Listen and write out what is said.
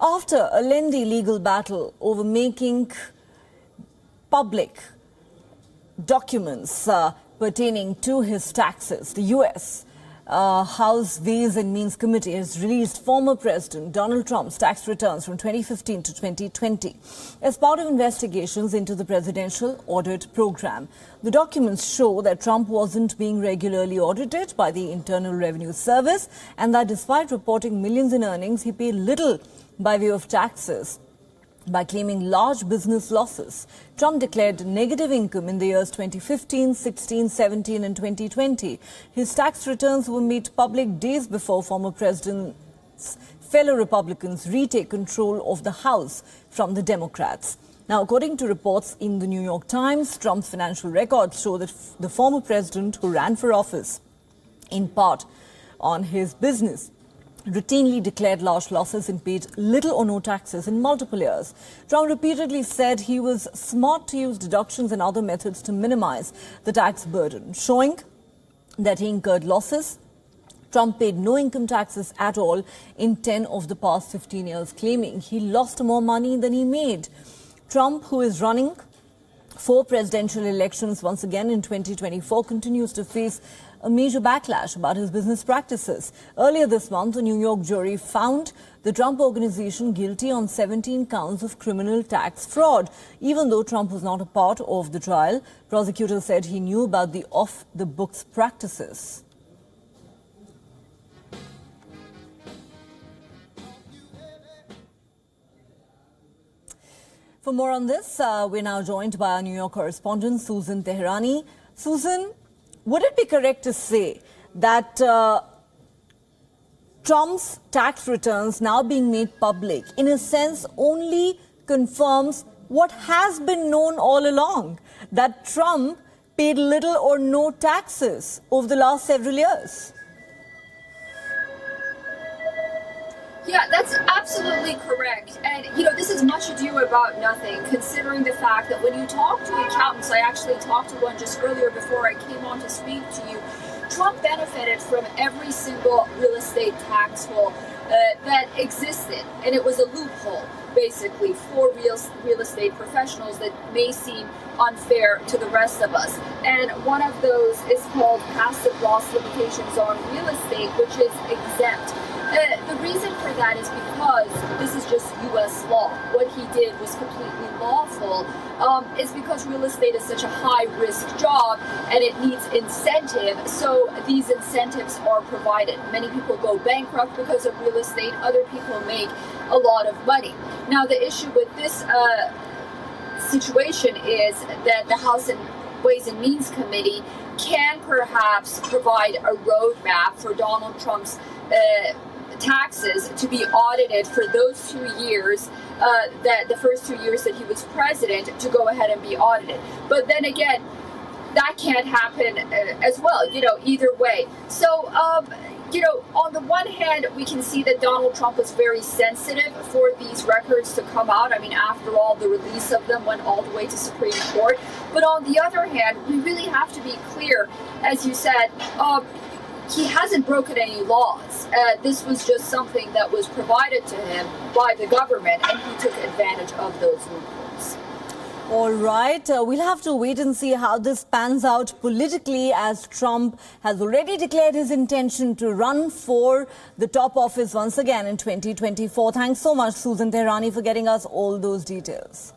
After a lengthy legal battle over making public documents pertaining to his taxes, the U.S. House Ways and Means Committee has released former President Donald Trump's tax returns from 2015 to 2020 as part of investigations into the presidential audit program. The documents show that Trump wasn't being regularly audited by the Internal Revenue Service and that despite reporting millions in earnings, he paid little by way of taxes. By claiming large business losses, Trump declared negative income in the years 2015, 16, 17 and 2020. His tax returns were made public days before former president's fellow Republicans retake control of the House from the Democrats. Now, according to reports in the New York Times, Trump's financial records show that the former president, who ran for office in part on his business, routinely declared large losses and paid little or no taxes in multiple years. Trump repeatedly said he was smart to use deductions and other methods to minimize the tax burden, showing that he incurred losses. Trump paid no income taxes at all in 10 of the past 15 years, claiming he lost more money than he made. Trump, who is running for presidential elections once again in 2024, continues to face a major backlash about his business practices. Earlier this month, a New York jury found the Trump Organization guilty on 17 counts of criminal tax fraud. Even though Trump was not a part of the trial, prosecutors said he knew about the off-the-books practices. For more on this, we're now joined by our New York correspondent, Susan Teherani. Susan, would it be correct to say that Trump's tax returns now being made public, in a sense, only confirms what has been known all along, that Trump paid little or no taxes over the last several years? Yeah, that's absolutely correct. And, this is much ado about nothing, considering the fact that when you talk to accountants, I actually talked to one just earlier before I came on to speak to you, Trump benefited from every single real estate tax hole that existed. And it was a loophole, basically, for real estate professionals that may seem unfair to the rest of us. And one of those is called passive loss limitations on real estate, which is exempt. The reason for that is because this is just U.S. law. What he did was completely lawful. It's because real estate is such a high-risk job and it needs incentive, so these incentives are provided. Many people go bankrupt because of real estate. Other people make a lot of money. Now, the issue with this situation is that the House Ways and Means Committee can perhaps provide a roadmap for Donald Trump's taxes to be audited for those 2 years, that the first 2 years that he was president, to go ahead and be audited. But then again, that can't happen as well, either way. So, on the one hand, we can see that Donald Trump was very sensitive for these records to come out. I mean, after all, the release of them went all the way to Supreme Court. But on the other hand, we really have to be clear, as you said, he hasn't broken any laws. This was just something that was provided to him by the government, and he took advantage of those loopholes. All right. We'll have to wait and see how this pans out politically, as Trump has already declared his intention to run for the top office once again in 2024. Thanks so much, Susan Teherani, for getting us all those details.